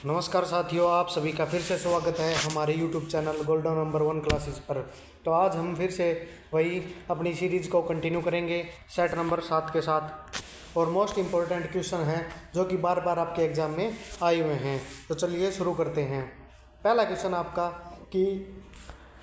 नमस्कार साथियों, आप सभी का फिर से स्वागत है हमारे YouTube channel golden number 1 classes पर। तो आज हम फिर से वही अपनी सीरीज़ को कंटिन्यू करेंगे सेट नंबर 7 के साथ। और मोस्ट इम्पोर्टेंट क्वेश्चन हैं जो कि बार बार आपके एग्ज़ाम में आए हुए हैं। तो चलिए शुरू करते हैं। पहला क्वेश्चन आपका कि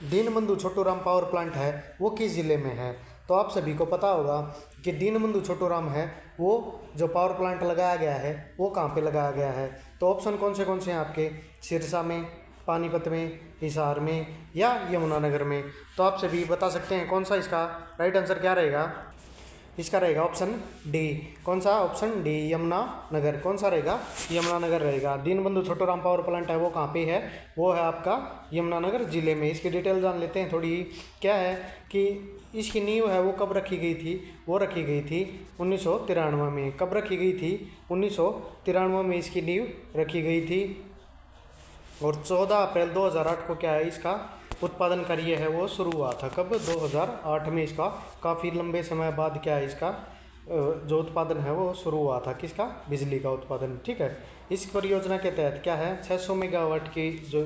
दीनबंधु छोटूराम पावर प्लांट है वो किस ज़िले में है। तो आप सभी को पता होगा कि दीनबंधु छोटूराम है वो जो पावर प्लांट लगाया गया है वो कहाँ पे लगाया गया है। तो ऑप्शन कौन से हैं आपके, सिरसा में, पानीपत में, हिसार में या यमुनानगर में। तो आप सभी बता सकते हैं कौन सा इसका राइट आंसर क्या रहेगा। इसका रहेगा ऑप्शन डी। कौन सा? Option D, Yamunanagar. कौन सा रहेगा? यमुनानगर रहेगा। दीनबंधु छोटूराम पावर प्लांट है वो कहाँ पे है? वो है आपका यमुनानगर ज़िले में। इसकी डिटेल जान लेते हैं थोड़ी। क्या है कि इसकी नींव है वो कब रखी गई थी? वो रखी गई थी 1993 में। कब रखी गई थी? 1993 में इसकी नींव रखी गई थी। और 14 अप्रैल 2008 को क्या है इसका उत्पादन कार्य है वो शुरू हुआ था। कब? 2008 में। इसका काफ़ी लंबे समय बाद क्या है इसका जो उत्पादन है वो शुरू हुआ था। किसका? बिजली का उत्पादन। ठीक है। इस परियोजना के तहत क्या है 600 मेगावाट की जो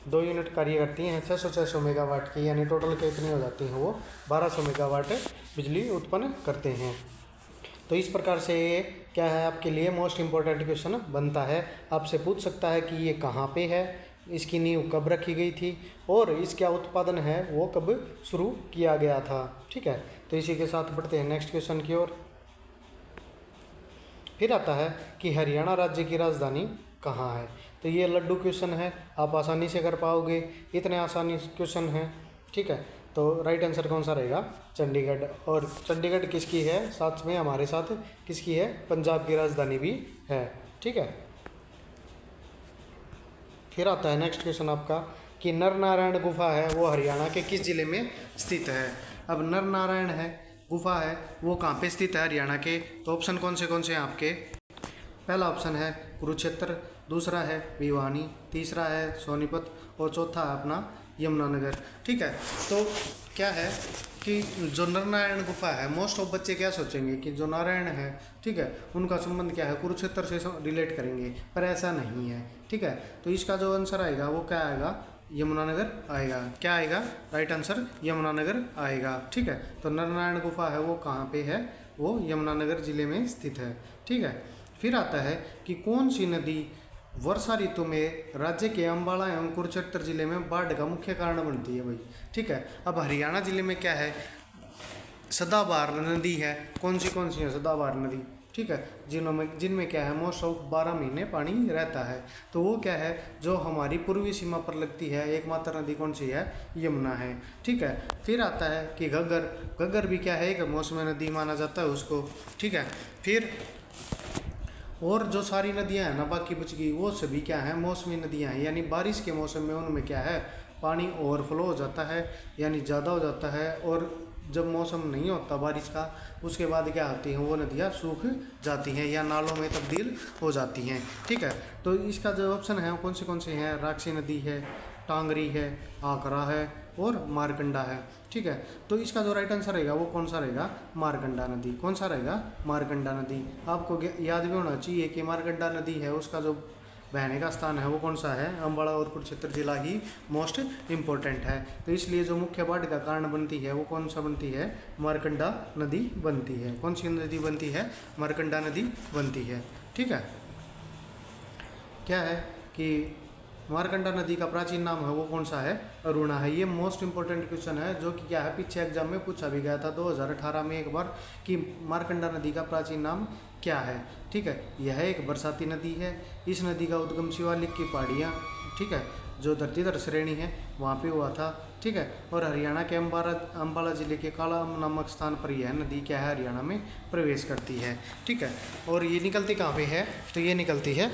2 यूनिट कार्य करती हैं 600 मेगावाट की, यानी टोटल कितनी हो जाती हैं वो 1200 मेगावाट बिजली उत्पन्न करते हैं। तो इस प्रकार से ये क्या है आपके लिए मोस्ट इम्पोर्टेंट क्वेश्चन बनता है। आपसे पूछ सकता है कि ये कहाँ पे है, इसकी नींव कब रखी गई थी और इसका उत्पादन है वो कब शुरू किया गया था। ठीक है। तो इसी के साथ बढ़ते हैं नेक्स्ट क्वेश्चन की ओर। फिर आता है कि हरियाणा राज्य की राजधानी कहाँ है। तो ये लड्डू क्वेश्चन है, आप आसानी से कर पाओगे, इतने आसानी क्वेश्चन हैं। ठीक है। तो राइट आंसर कौन सा रहेगा? चंडीगढ़। और चंडीगढ़ किसकी है? साथ में हमारे साथ किसकी है? पंजाब की राजधानी भी है। ठीक है। फिर आता है नेक्स्ट क्वेश्चन आपका कि नर नारायण गुफा है वो हरियाणा के किस जिले में स्थित है। अब नर नारायण है गुफा है वो कहाँ पे स्थित है हरियाणा के। तो ऑप्शन कौन से हैं आपके? पहला ऑप्शन है कुरुक्षेत्र, दूसरा है भिवानी, तीसरा है सोनीपत और चौथा है अपना यमुनानगर। ठीक है। तो क्या है कि जो नरनारायण गुफा है, मोस्ट ऑफ बच्चे क्या सोचेंगे कि जो नारायण है, ठीक है, उनका संबंध क्या है कुरुक्षेत्र से रिलेट करेंगे, पर ऐसा नहीं है। ठीक है। तो इसका जो आंसर आएगा वो क्या आएगा? यमुनानगर आएगा। क्या आएगा? राइट आंसर यमुनानगर आएगा। ठीक है। तो नरनारायण गुफा है वो कहाँ पे है? वो यमुनानगर जिले में स्थित है। ठीक है। फिर आता है कि कौन सी नदी वर्षा ऋतु में राज्य के अम्बाला एवं कुरुक्षेत्र जिले में बाढ़ का मुख्य कारण बनती है भाई। ठीक है। अब हरियाणा जिले में क्या है सदाबहार नदी है। कौन सी है सदाबहार नदी? ठीक है। जिनमें क्या है मोस्ट ऑफ 12 महीने पानी रहता है। तो वो क्या है जो हमारी पूर्वी सीमा पर लगती है एकमात्र नदी कौन सी है? यमुना है। ठीक है। फिर आता है कि घग्गर भी क्या है एक मौसमी नदी माना जाता है उसको। ठीक है। फिर और जो सारी नदियां हैं ना बाकी बच गई वो सभी क्या है मौसमी नदियां हैं, यानी बारिश के मौसम में उनमें क्या है पानी ओवरफ्लो हो जाता है, यानी ज़्यादा हो जाता है। और जब मौसम नहीं होता बारिश का उसके बाद क्या होती हैं वो नदियाँ सूख जाती हैं या नालों में तब्दील हो जाती हैं। ठीक है। तो इसका जो ऑप्शन है वो कौन से हैं? राक्षी नदी है, टांगरी है, आकरा है और मारकंडा है। ठीक है। तो इसका जो राइट आंसर रहेगा वो कौन सा रहेगा? मारकंडा नदी। कौन सा रहेगा? मारकंडा नदी। आपको याद भी होना चाहिए कि मारकंडा नदी है उसका जो बहने का स्थान है वो कौन सा है? अम्बाला और कुरुक्षेत्र जिला ही मोस्ट इम्पोर्टेंट है। तो इसलिए जो मुख्य बाढ़ का कारण बनती है वो कौन सा बनती है? मारकंडा नदी बनती है। कौन सी नदी बनती है? मारकंडा नदी बनती है। ठीक है। क्या है कि मारकंडा नदी का प्राचीन नाम है वो कौन सा है? अरुणा है। ये मोस्ट इंपॉर्टेंट क्वेश्चन है जो कि क्या है पीछे एग्जाम में पूछा भी गया था 2018 में एक बार कि मारकंडा नदी का प्राचीन नाम क्या है। ठीक है। यह एक बरसाती नदी है। इस नदी का उद्गम शिवालिक की पहाड़ियाँ, ठीक है, जो धरतीधर श्रेणी है वहाँ पे हुआ था। ठीक है। और हरियाणा के अम्बाला जिले के काला नामक स्थान पर यह नदी क्या है हरियाणा में प्रवेश करती है। ठीक है। और ये निकलती कहाँ पे है? तो ये निकलती है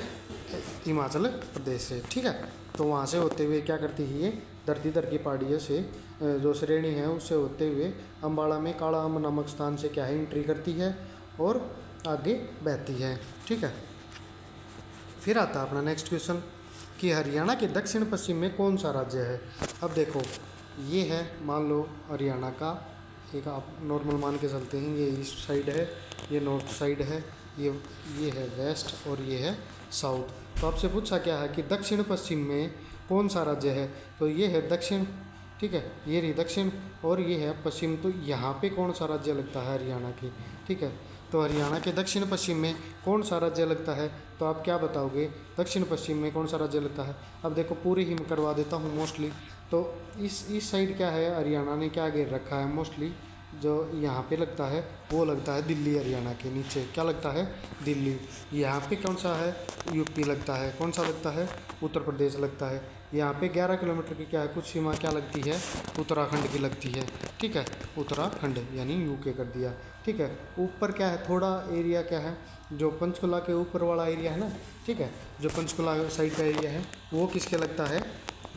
हिमाचल प्रदेश से। ठीक है। तो वहाँ से होते हुए क्या करती है ये धरतीधर की पहाड़ियों से जो श्रेणी है उससे होते हुए अम्बाला में काला नामक स्थान से क्या है एंट्री करती है और आगे बहती है। ठीक है। फिर आता है अपना नेक्स्ट क्वेश्चन कि हरियाणा के दक्षिण पश्चिम में कौन सा राज्य है। अब देखो ये है मान लो हरियाणा का एक आप नॉर्मल मान के चलते हैं, ये ईस्ट साइड है, ये नॉर्थ साइड है, ये है वेस्ट और ये है साउथ। तो आपसे पूछा क्या है कि दक्षिण पश्चिम में कौन सा राज्य है, तो ये है दक्षिण, ठीक है, ये रही दक्षिण और ये है पश्चिम। तो यहाँ पे कौन सा राज्य लगता है हरियाणा के, ठीक है। तो हरियाणा के दक्षिण पश्चिम में कौन सा राज्य लगता है, तो आप क्या बताओगे, दक्षिण पश्चिम में कौन सा राज्य लगता है। अब देखो पूरी ही मैं करवा देता हूँ मोस्टली। तो इस साइड क्या है, हरियाणा ने क्या घेर रखा है, मोस्टली जो यहाँ पे लगता है वो लगता है दिल्ली। हरियाणा के नीचे क्या लगता है, दिल्ली। यहाँ पे कौन सा है, यूपी लगता है। कौन सा लगता है, उत्तर प्रदेश लगता है। यहाँ पे 11 किलोमीटर की क्या है कुछ सीमा क्या लगती है, उत्तराखंड की लगती है, ठीक है, उत्तराखंड यानी यूके कर दिया, ठीक है। ऊपर क्या है थोड़ा एरिया क्या है, जो पंचकुला के ऊपर वाला एरिया है ना, ठीक है, जो पंचकुला साइड का एरिया है वो किसके लगता है,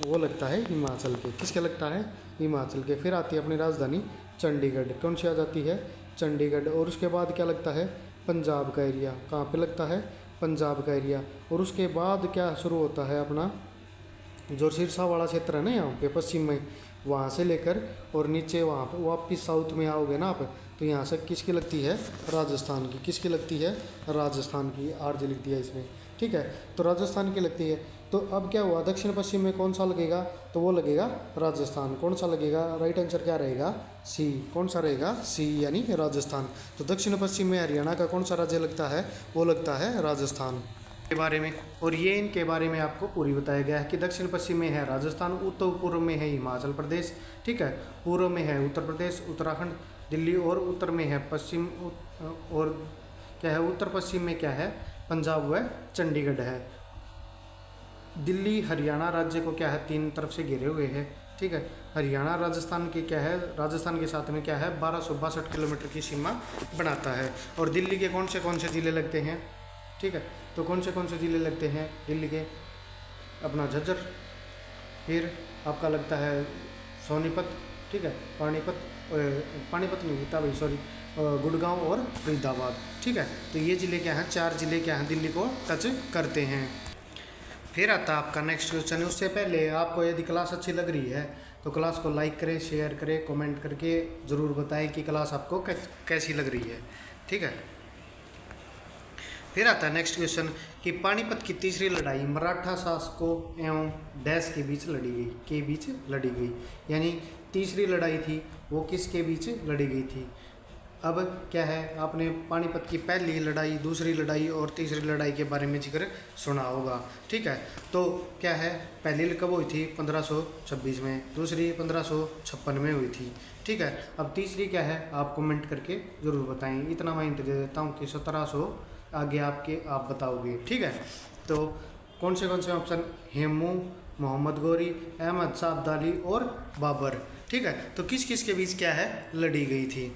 वो लगता है हिमाचल के। किसके लगता है, हिमाचल के। फिर आती है अपनी राजधानी चंडीगढ़। कौन सी आ जाती है, चंडीगढ़। और उसके बाद क्या लगता है, पंजाब का एरिया। कहाँ पे लगता है, पंजाब का एरिया। और उसके बाद क्या शुरू होता है अपना जो सिरसा वाला क्षेत्र है ना यहाँ पे पश्चिम में, वहाँ से लेकर और नीचे वहाँ पे वापिस साउथ में आओगे ना आप, तो यहाँ से किसकी लगती है, राजस्थान की। किसकी लगती है, राजस्थान की। आरजे लिख दिया इसमें, ठीक है। तो राजस्थान की लगती है। तो अब क्या हुआ, दक्षिण पश्चिम में कौन सा लगेगा, तो वो लगेगा राजस्थान। कौन सा लगेगा, राइट आंसर क्या रहेगा, सी। कौन सा रहेगा, सी यानी राजस्थान। तो दक्षिण पश्चिम में हरियाणा का कौन सा राज्य लगता है, वो लगता है राजस्थान के बारे में। और ये इनके बारे में आपको पूरी बताया गया है कि दक्षिण पश्चिम में है राजस्थान, उत्तर पूर्व में है हिमाचल प्रदेश, ठीक है, पूर्व में है उत्तर प्रदेश, उत्तराखंड, दिल्ली, और उत्तर में है पश्चिम और क्या है, उत्तर पश्चिम में क्या है, पंजाब व चंडीगढ़ है। दिल्ली हरियाणा राज्य को क्या है, तीन तरफ से घिरे हुए है, ठीक है। हरियाणा राजस्थान की क्या है, राजस्थान के साथ में क्या है 1262 किलोमीटर की सीमा बनाता है। और दिल्ली के कौन से ज़िले लगते हैं, ठीक है। तो कौन से ज़िले लगते हैं दिल्ली के, अपना झज्जर, फिर आपका लगता है सोनीपत, ठीक है, पानीपत नहीं होता भाई, सॉरी, गुड़गांव और फरीदाबाद, ठीक है। तो ये ज़िले क्या हैं, 4 ज़िले क्या हैं, दिल्ली को टच करते हैं। फिर आता है आपका नेक्स्ट क्वेश्चन। उससे पहले आपको यदि क्लास अच्छी लग रही है तो क्लास को लाइक करें, शेयर करें, कमेंट करके ज़रूर बताएं कि क्लास आपको कैसी लग रही है, ठीक है। फिर आता है नेक्स्ट क्वेश्चन कि पानीपत की तीसरी लड़ाई मराठा शासकों एवं डैश के बीच लड़ी गई, यानी तीसरी लड़ाई थी वो किसके बीच लड़ी गई थी। अब क्या है, आपने पानीपत की पहली लड़ाई, दूसरी लड़ाई और तीसरी लड़ाई के बारे में जिक्र सुना होगा, ठीक है। तो क्या है, पहली कब हुई थी, 1526 में, दूसरी 1556 में हुई थी, ठीक है। अब तीसरी क्या है, आप कमेंट करके ज़रूर बताएं। इतना मैं हिंट दे देता हूँ कि 1700 आगे आप बताओगे, ठीक है। तो कौन से ऑप्शन, हेमू, मोहम्मद गौरी, अहमद शाह अब्दाली और बाबर, ठीक है। तो किस किस के बीच क्या है, लड़ी गई थी।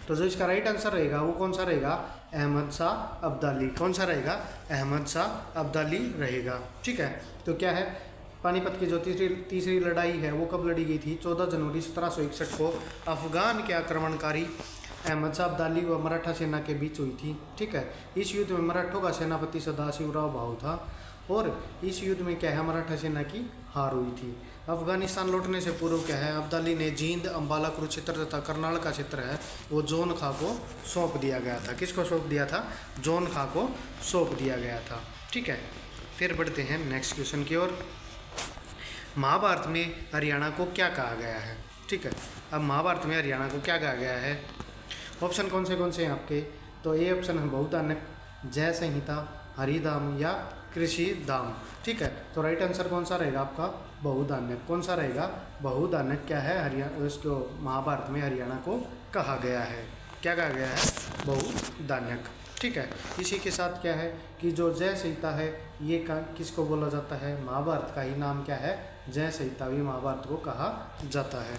तो जो इसका राइट आंसर रहेगा वो कौन सा रहेगा, अहमद शाह अब्दाली। कौन सा रहेगा, अहमद शाह अब्दाली रहेगा, ठीक है। तो क्या है, पानीपत की जो तीसरी लड़ाई है वो कब लड़ी गई थी, 14 जनवरी 1761 को अफगान के आक्रमणकारी अहमद शाह अब्दाली व मराठा सेना के बीच हुई थी, ठीक है। इस युद्ध में मराठों का सेनापति सदाशिवराव भाऊ था और इस युद्ध में क्या है, मराठा सेना की हार हुई थी। अफगानिस्तान लौटने से पूर्व क्या है, अब्दाली ने जींद, अंबाला, कुरुक्षेत्र तथा करनाल का क्षेत्र है वो जॉन खां को सौंप दिया गया था। किसको सौंप दिया था, जॉन खां को सौंप दिया गया था, ठीक है। फिर बढ़ते हैं नेक्स्ट क्वेश्चन की ओर। महाभारत में हरियाणा को क्या कहा गया है, ठीक है। अब महाभारत में हरियाणा को क्या कहा गया है, ऑप्शन कौन से हैं आपके, तो ए ऑप्शन है बहुधानक, जय संहिता, हरिधाम या कृषि धाम, ठीक है। तो राइट आंसर कौन सा रहेगा आपका, बहुधान्यक। कौन सा रहेगा, बहुधान्यक क्या है, हरियाणा, उसको महाभारत में हरियाणा को कहा गया है, क्या कहा गया है, बहुधान्यक, ठीक है। इसी के साथ क्या है कि जो जय संहिता है ये किसको बोला जाता है, महाभारत का ही नाम क्या है, जय संहिता भी महाभारत को कहा जाता है।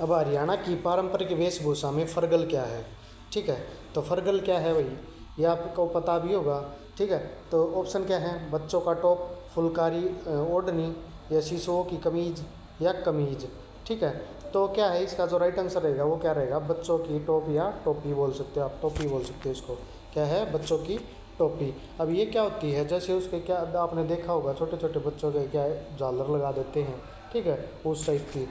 अब हरियाणा की पारंपरिक वेशभूषा में फरगल क्या है, ठीक है। तो फरगल क्या है भाई, ये आपको पता भी होगा, ठीक है। तो ऑप्शन क्या है, बच्चों का टॉप, फुलकारी ओढ़नी, या शिशुओं की कमीज या कमीज, ठीक है। तो क्या है, इसका जो राइट आंसर रहेगा वो क्या रहेगा, बच्चों की टॉप या टोपी बोल सकते हो आप, टोपी बोल सकते हो इसको, क्या है, बच्चों की टोपी। अब ये क्या होती है, जैसे उसके क्या आपने देखा होगा छोटे छोटे बच्चों के क्या झालर लगा देते हैं, ठीक है, उस टाइप की,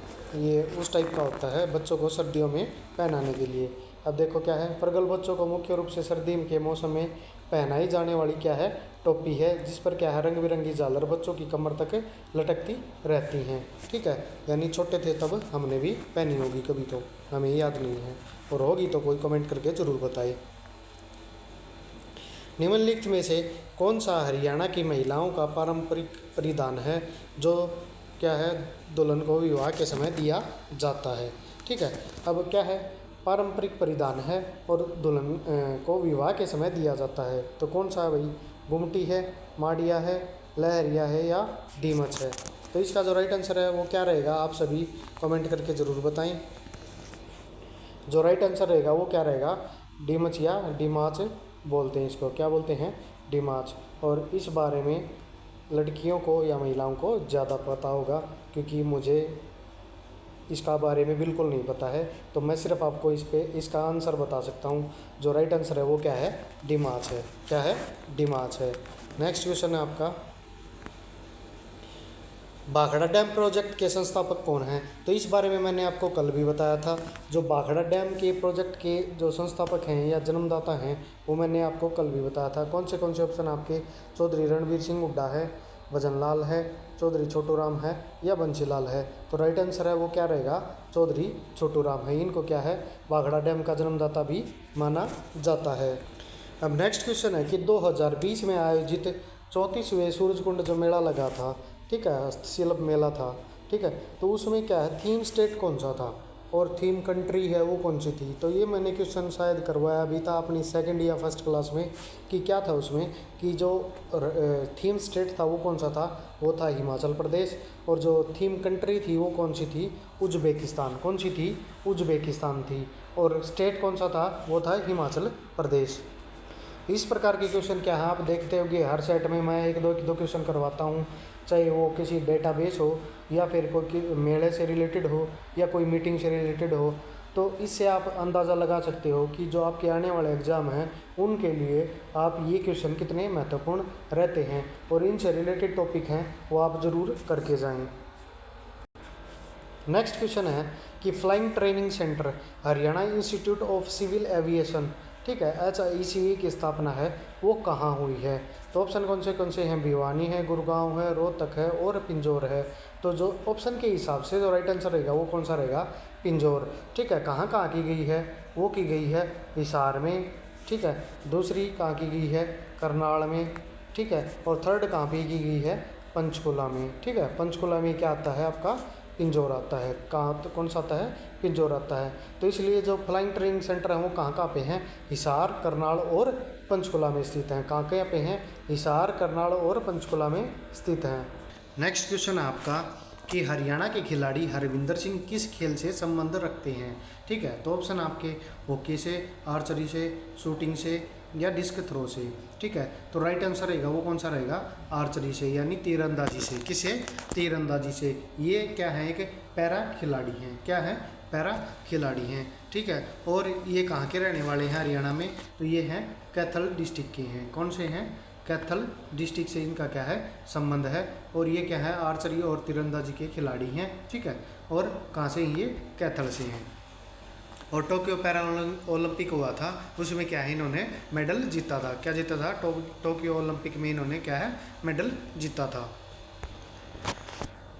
ये उस टाइप का होता है बच्चों को सर्दियों में पहनाने के लिए। अब देखो क्या है, प्रगल बच्चों को मुख्य रूप से सर्दी के मौसम में पहनाई जाने वाली क्या है, टोपी है, जिस पर क्या है रंग बिरंगी झालर बच्चों की कमर तक लटकती रहती हैं। ठीक है, यानी छोटे थे तब हमने भी पहनी होगी कभी, तो हमें याद नहीं है, और होगी तो कोई कमेंट करके ज़रूर बताए। निम्नलिखित में से कौन सा हरियाणा की महिलाओं का पारंपरिक परिधान है जो क्या है दुल्हन को विवाह के समय दिया जाता है। ठीक है, अब क्या है पारंपरिक परिधान है और दुल्हन को विवाह के समय दिया जाता है, तो कौन सा है भाई, गुमटी है, माड़िया है, लहरिया है या डीमच है। तो इसका जो राइट आंसर है वो क्या रहेगा, आप सभी कमेंट करके ज़रूर बताएं। जो राइट आंसर रहेगा वो क्या रहेगा, डीमच या डिमाच बोलते हैं इसको, क्या बोलते हैं, डिमाच। और इस बारे में लड़कियों को या महिलाओं को ज़्यादा पता होगा, क्योंकि मुझे इसका बारे में बिल्कुल नहीं पता है, तो मैं सिर्फ आपको इस पे इसका आंसर बता सकता हूँ। जो राइट आंसर है वो क्या है, डिमाच है। क्या है, डिमाच है। नेक्स्ट क्वेश्चन है आपका, भाखड़ा डैम प्रोजेक्ट के संस्थापक कौन हैं। तो इस बारे में मैंने आपको कल भी बताया था। जो भाखड़ा डैम के प्रोजेक्ट के जो संस्थापक हैं या जन्मदाता हैं वो मैंने आपको कल भी बताया था। कौन से ऑप्शन आपके, चौधरी रणवीर सिंह हुड्डा है, भजनलाल है, चौधरी छोटू राम है या बंसीलाल है। तो राइट आंसर है वो क्या रहेगा, चौधरी छोटू राम है। इनको क्या है, भाखड़ा डैम का जन्मदाता भी माना जाता है। अब नेक्स्ट क्वेश्चन है कि 2020 में आयोजित 34वें सूरजकुंड जो मेला लगा था, ठीक है, हस्तशिल्प मेला था, ठीक है, तो उसमें क्या है थीम स्टेट कौन सा था और थीम कंट्री है वो कौन सी थी। तो ये मैंने क्वेश्चन शायद करवाया भी था अपनी सेकंड या फर्स्ट क्लास में, कि क्या था उसमें कि जो थीम स्टेट था वो कौन सा था, वो था हिमाचल प्रदेश, और जो थीम कंट्री थी वो कौन सी थी, उज्बेकिस्तान। कौन सी थी, उज्बेकिस्तान थी, और स्टेट कौन सा था, वो था हिमाचल प्रदेश। इस प्रकार के क्वेश्चन क्या है आप देखते होगे हर सेट में मैं एक दो क्वेश्चन करवाता हूँ, चाहे वो किसी डेटाबेस हो या फिर कोई मेले से रिलेटेड हो या कोई मीटिंग से रिलेटेड हो। तो इससे आप अंदाज़ा लगा सकते हो कि जो आपके आने वाले एग्ज़ाम हैं उनके लिए आप ये क्वेश्चन कितने महत्वपूर्ण रहते हैं, और इनसे रिलेटेड टॉपिक हैं वो आप ज़रूर करके जाएं। नेक्स्ट क्वेश्चन है कि flying training centre Haryana institute of civil aviation, ठीक है, HICA की स्थापना है वो कहाँ हुई है। तो ऑप्शन कौन से हैं, भिवानी है, गुड़गांव है, रोहतक है और पिंजौर है। तो जो ऑप्शन के हिसाब से जो राइट आंसर रहेगा वो कौन सा रहेगा, पिंजौर। ठीक है, कहाँ कहाँ की गई है, वो की गई है हिसार में, ठीक है, दूसरी कहाँ की गई है, करनाल में, ठीक है, और थर्ड कहाँ पे की गई है, पंचकुला में। ठीक है, पंचकुला में क्या आता है आपका, पिंजौर आता है। कहाँ तो कौन सा आता है, पिंजौर आता है। तो इसलिए जो फ्लाइंग ट्रेनिंग सेंटर है वो कहाँ कहाँ पे हैं, हिसार, करनाल और पंचकुला में स्थित हैं। कहाँ कहाँ पे हैं, हिसार, करनाल और पंचकुला में स्थित हैं। नेक्स्ट क्वेश्चन है आपका कि हरियाणा के खिलाड़ी हरविंदर सिंह किस खेल से संबंध रखते हैं। ठीक है, तो ऑप्शन आपके हॉकी से, आर्चरी से, शूटिंग से या डिस्क थ्रो से। ठीक है, तो राइट आंसर रहेगा वो कौन सा रहेगा, आर्चरी से, यानी तीरंदाजी से। किसे, तीरंदाजी से। ये क्या है, एक पैरा खिलाड़ी हैं। क्या है, पैरा खिलाड़ी हैं। ठीक है, और ये कहाँ के रहने वाले हैं हरियाणा में, तो ये हैं कैथल डिस्ट्रिक्ट के हैं। कौन से हैं, कैथल डिस्ट्रिक्ट से इनका क्या है, संबंध है। और ये क्या है, आर्चरी और तीरंदाजी के खिलाड़ी हैं। ठीक है, और कहाँ से, ये कैथल से हैं। और टोक्यो पैरा ओलंपिक हुआ था उसमें क्या है, इन्होंने मेडल जीता था। क्या जीता था, टोक्यो ओलंपिक में इन्होंने क्या है, मेडल जीता था।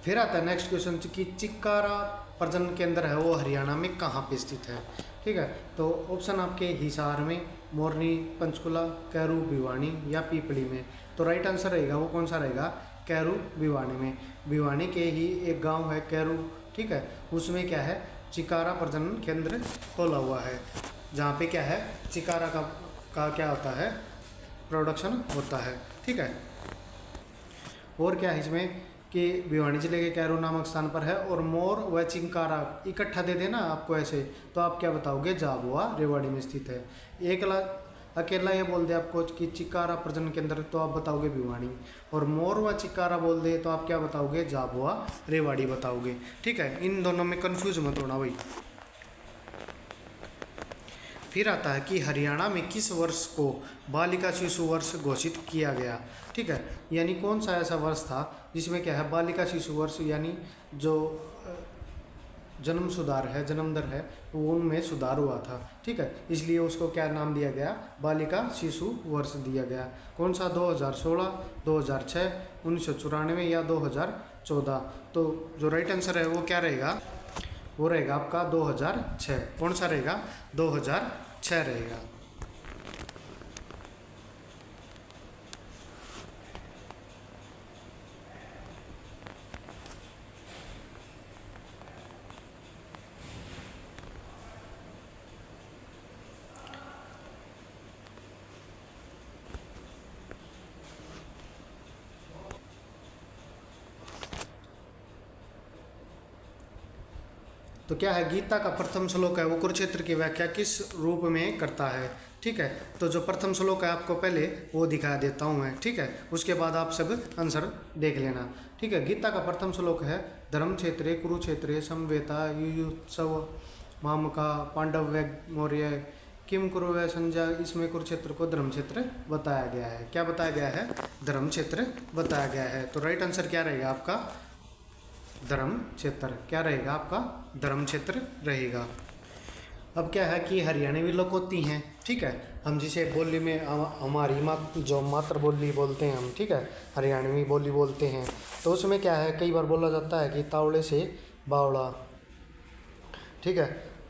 फिर आता है नेक्स्ट क्वेश्चन कि चिक्कारा प्रजनन केंद्र है वो हरियाणा में कहाँ पे स्थित है। ठीक है, तो ऑप्शन आपके हिसार में, मोरनी, पंचकुला, कैरू, भिवानी या पीपली में। तो राइट आंसर रहेगा वो कौन सा रहेगा, कैरू भिवानी में। भिवानी के ही एक गांव है कैरू, ठीक है, उसमें क्या है, चिकारा प्रजनन केंद्र खोला हुआ है, जहाँ पे क्या है, चिकारा का क्या होता है, प्रोडक्शन होता है। ठीक है, और क्या है इसमें कि भिवानी जिले के कैरो नामक स्थान पर है। और मोर व चिंकारा इकट्ठा दे देना आपको ऐसे, तो आप क्या बताओगे, झाबुआ रेवाड़ी में स्थित है। अकेला ये बोल दे आपको कि चिकारा प्रजनन केंद्र, तो आप बताओगे भिवानी। और मोर व चिकारा बोल दे तो आप क्या बताओगे, झाबुआ रेवाड़ी बताओगे। ठीक है, इन दोनों में कंफ्यूज मत होना भाई। फिर आता है कि हरियाणा में किस वर्ष को बालिका शिशु वर्ष घोषित किया गया। ठीक है, यानी कौन सा ऐसा वर्ष था जिसमें क्या है, बालिका शिशु वर्ष, यानी जो जन्म सुधार है, जन्म दर है, वो उनमें सुधार हुआ था। ठीक है, इसलिए उसको क्या नाम दिया गया, बालिका शिशु वर्ष दिया गया। कौन सा, 2016, 2006, 1994 या 2014। तो जो राइट आंसर है वो क्या रहेगा, वो रहेगा आपका 2006। कौन सा रहेगा, 2006 रहेगा। तो क्या है, गीता का प्रथम श्लोक है वो कुरुक्षेत्र की व्याख्या किस रूप में करता है। ठीक है, तो जो प्रथम श्लोक है आपको पहले वो दिखा देता हूँ मैं। ठीक है, उसके बाद आप सब आंसर देख लेना। ठीक है, गीता का प्रथम श्लोक है, धर्म क्षेत्रे कुरुक्षेत्रे समवेता युयुत्सव मामका पांडव्य मौर्य किम कुरुवे संजय। इसमें कुरुक्षेत्र को धर्म क्षेत्र बताया गया है। क्या बताया गया है, धर्म क्षेत्र बताया गया है। तो राइट आंसर क्या रहेगा आपका, धर्म क्षेत्र। क्या रहेगा आपका, धर्म क्षेत्र रहेगा। अब क्या है कि हरियाणवी लोग होती हैं। ठीक है, हम जिसे बोली में हमारी जो मातृ बोली बोलते हैं हम, ठीक है, हरियाणवी बोली बोलते हैं, तो उसमें क्या है, कई बार बोला जाता है कि तावड़े से बावड़ा। ठीक है,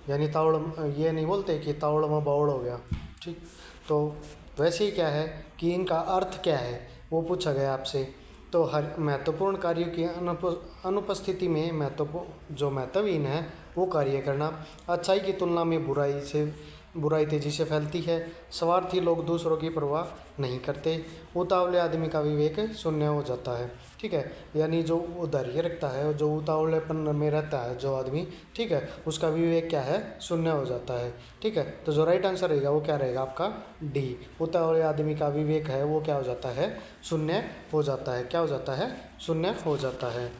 यानी तावड़, ये नहीं बोलते कि तावड़ में बावड़ हो गया। ठीक, तो वैसे ही क्या है कि इनका अर्थ क्या है वो पूछा गया आपसे। तो हर महत्वपूर्ण कार्यों की अनुपस्थिति में जो महत्वहीन है वो कार्य करना, अच्छाई की तुलना में बुराई तेजी से फैलती है, स्वार्थी लोग दूसरों की परवाह नहीं करते, उतावले आदमी का विवेक शून्य हो जाता है। ठीक है, यानी जो धैर्य रखता है, जो उतावलेपन में रहता है जो आदमी, ठीक है, उसका विवेक क्या है, शून्य हो जाता है। ठीक है, तो जो राइट आंसर रहेगा वो क्या रहेगा आपका, डी। उतावले आदमी का विवेक है वो क्या हो जाता है, शून्य हो जाता है। क्या हो जाता है, शून्य हो जाता है।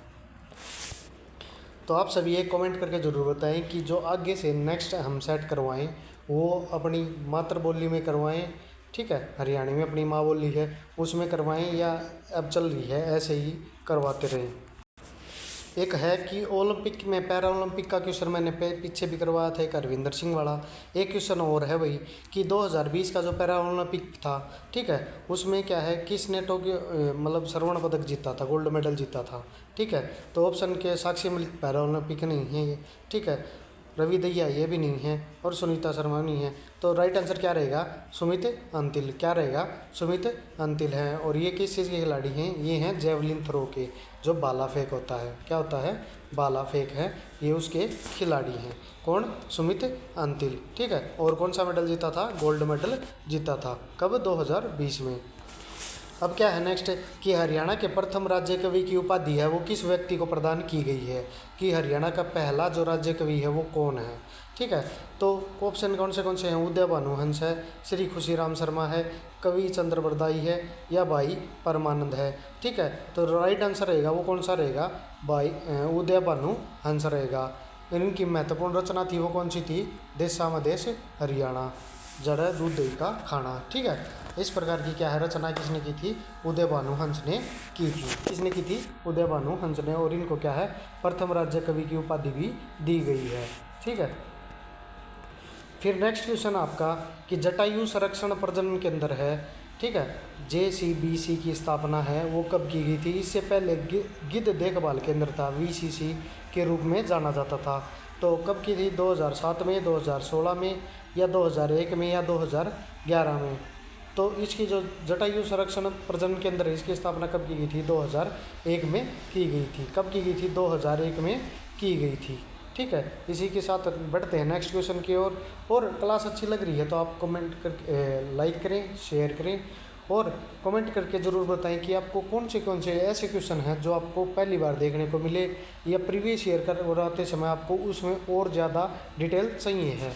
तो आप सभी एक कमेंट करके ज़रूर बताएं कि जो आगे से नेक्स्ट हम सेट करवाएं वो अपनी मातृबोली में करवाएं। ठीक है, हरियाणवी में अपनी माँ बोली है उसमें करवाएं, या अब चल रही है ऐसे ही करवाते रहें। एक है कि ओलंपिक में पैरा ओलंपिक का क्वेश्चन मैंने पीछे भी करवाया था, एक हरविंदर सिंह वाला। एक क्वेश्चन और है वही कि 2020 का जो पैरा ओलंपिक था, ठीक है, उसमें क्या है, किसने टोक्यो मतलब स्वर्ण पदक जीता था, गोल्ड मेडल जीता था। ठीक है, तो ऑप्शन के साक्षी मलिक पैरा ओलंपिक नहीं है ये। ठीक है, रवि दहिया ये भी नहीं है, और सुनीता शर्मा नहीं है। तो राइट आंसर क्या रहेगा, सुमित अंतिल। क्या रहेगा, सुमित अंतिल हैं। और ये किस चीज़ के खिलाड़ी हैं, ये हैं जेवलिन थ्रो के, जो भाला फेंक होता है। क्या होता है, भाला फेंक है, ये उसके खिलाड़ी हैं। कौन, सुमित अंतिल। ठीक है, और कौन सा मेडल जीता था, गोल्ड मेडल जीता था। कब, 2020 में। अब क्या है नेक्स्ट कि हरियाणा के प्रथम राज्य कवि की उपाधि है वो किस व्यक्ति को प्रदान की गई है, कि हरियाणा का पहला जो राज्य कवि है वो कौन है। ठीक है, तो ऑप्शन कौन से हैं, उदय भानु हंस है, श्री खुशीराम शर्मा है, कवि चंद्र बरदाई है, या भाई परमानंद है। ठीक है, तो राइट आंसर रहेगा वो कौन सा रहेगा, भाई उदय भानु हंस रहेगा। इनकी महत्वपूर्ण रचना थी वो कौन सी थी, देशामदेश हरियाणा, जड़ दूध दही का खाना। ठीक है, इस प्रकार की क्या है रचना किसने की थी, उदय भानु हंस ने की थी। किसने की थी, उदय भानु हंस ने। और इनको क्या है, प्रथम राज्य कवि की उपाधि भी दी गई है। ठीक है, फिर नेक्स्ट क्वेश्चन आपका कि जटायु संरक्षण प्रजनन केंद्र है, ठीक है, JCBC की स्थापना है वो कब की गई थी। इससे पहले गिद्ध देखभाल केंद्र था, VCC के रूप में जाना जाता था। तो कब की थी, 2007 में, 2016 में, या 2001 में, या 2011 में। तो इसकी जो जटायु संरक्षण प्रजनन केंद्र है इसकी स्थापना कब की गई थी, 2001 में की गई थी। कब की गई थी, 2001 में की गई थी। ठीक है, इसी के साथ बढ़ते हैं नेक्स्ट क्वेश्चन की ओर। और क्लास अच्छी लग रही है तो आप कमेंट कर लाइक करें, शेयर करें, और कमेंट करके ज़रूर बताएं कि आपको कौन से ऐसे क्वेश्चन हैं जो आपको पहली बार देखने को मिले, या प्रीवियस ईयर कराते समय आपको उसमें और ज़्यादा डिटेल चाहिए है।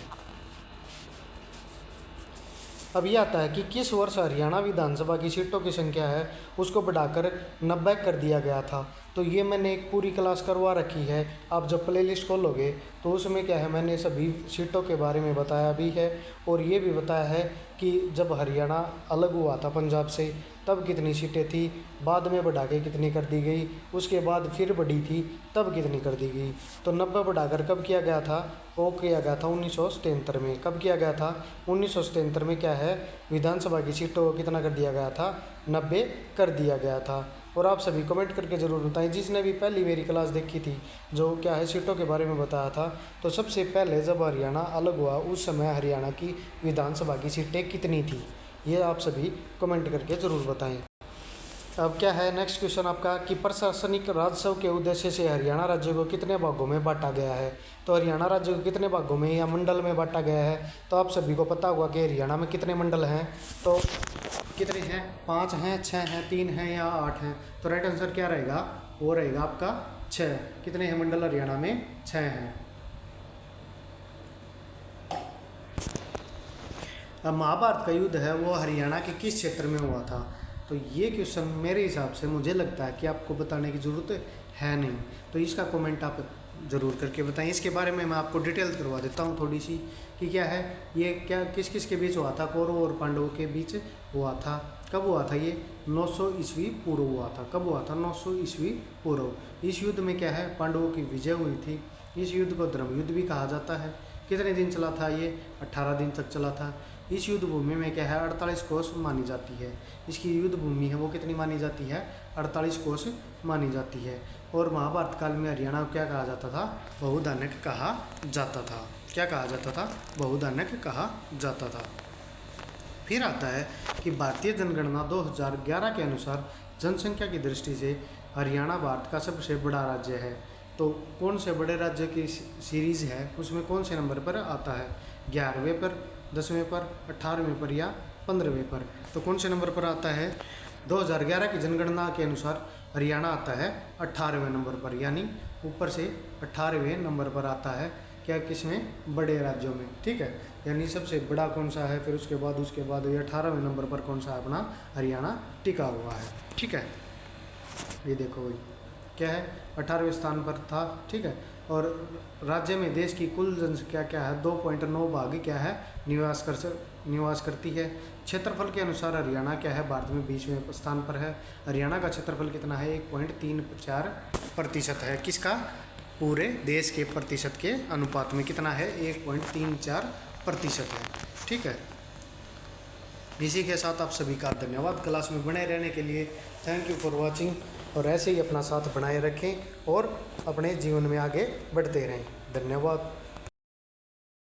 अब ये आता है कि किस वर्ष हरियाणा विधानसभा की सीटों की संख्या है उसको बढ़ाकर 90 कर दिया गया था। तो ये मैंने एक पूरी क्लास करवा रखी है, आप जब प्लेलिस्ट खोलोगे तो उसमें क्या है, मैंने सभी सीटों के बारे में बताया भी है, और ये भी बताया है कि जब हरियाणा अलग हुआ था पंजाब से तब कितनी सीटें थी, बाद में बढ़ा के कितनी कर दी गई, उसके बाद फिर बढ़ी थी तब कितनी कर दी गई। तो 90 बढ़ाकर कब किया गया था, वो किया गया था 1977 में। कब किया गया था, 1977 में क्या है, विधानसभा की सीटों को कितना कर दिया गया था, 90 कर दिया गया था। और आप सभी कमेंट करके ज़रूर बताएं जिसने भी पहली मेरी क्लास देखी थी जो क्या है सीटों के बारे में बताया था। तो सबसे पहले जब हरियाणा अलग हुआ उस समय हरियाणा की विधानसभा की सीटें कितनी थी, ये आप सभी कमेंट करके ज़रूर बताएं। अब क्या है नेक्स्ट क्वेश्चन आपका कि प्रशासनिक राजस्व के उद्देश्य से हरियाणा राज्य को कितने भागों में बांटा गया है। तो हरियाणा राज्य को कितने भागों में या मंडल में बांटा गया है। तो आप सभी को पता होगा कि हरियाणा में कितने मंडल हैं, तो कितने हैं, 5 हैं, 6 हैं, 3 हैं या 8 हैं। तो राइट आंसर क्या रहेगा, वो रहेगा आपका 6। कितने हैं मंडल हरियाणा में, 6 हैं। अब महाभारत का युद्ध है वो हरियाणा के किस क्षेत्र में हुआ था। तो ये क्वेश्चन मेरे हिसाब से मुझे लगता है कि आपको बताने की ज़रूरत है नहीं, तो इसका कमेंट आप ज़रूर करके बताएं। इसके बारे में मैं आपको डिटेल करवा देता हूँ थोड़ी सी कि क्या है ये, क्या किस किस के बीच हुआ था, कौरवों और पांडवों के बीच हुआ था। कब हुआ था ये, 900 ईस्वी पूर्व हुआ था। कब हुआ था, 900 ईस्वी पूर्व। इस युद्ध में क्या है, पांडवों की विजय हुई थी। इस युद्ध को धर्म युद्ध भी कहा जाता है। कितने दिन चला था ये, 18 दिन तक चला था। इस युद्ध भूमि में क्या है, 48 कोस मानी जाती है। इसकी युद्ध भूमि है वो कितनी मानी जाती है, 48 कोस मानी जाती है। और महाभारत काल में हरियाणा को क्या कहा जाता था, बहुधान्यक कहा जाता था। क्या कहा जाता था, बहुधान्यक कहा जाता था। फिर आता है कि भारतीय जनगणना 2011 के अनुसार जनसंख्या की दृष्टि से हरियाणा भारत का सबसे बड़ा राज्य है। तो कौन से बड़े राज्य की सीरीज़ है उसमें कौन से नंबर पर आता है, 11वें पर, 10वें पर, 18वें पर या 15वें पर। तो कौन से नंबर पर आता है, 2011 की जनगणना के अनुसार हरियाणा आता है 18वें नंबर पर, यानी ऊपर से 18वें नंबर पर आता है। क्या, किसमें, बड़े राज्यों में। ठीक है, यानी सबसे बड़ा कौन सा है, फिर उसके बाद ये 18वें नंबर पर कौन सा अपना हरियाणा टिका हुआ है। ठीक है, ये देखो वही क्या है, 18वें स्थान पर था। ठीक है, और राज्य में देश की कुल जनसंख्या क्या है, 2.9 भाग क्या है, निवास करती है। क्षेत्रफल के अनुसार हरियाणा क्या है, भारत में 20वें स्थान पर है। हरियाणा का क्षेत्रफल कितना है, 1.34% है। किसका, पूरे देश के प्रतिशत के अनुपात में कितना है, 1.34% है। ठीक है, इसी के साथ आप सभी का धन्यवाद क्लास में बने रहने के लिए। Thank you for watching. और ऐसे ही अपना साथ बनाए रखें और अपने जीवन में आगे बढ़ते रहें। धन्यवाद।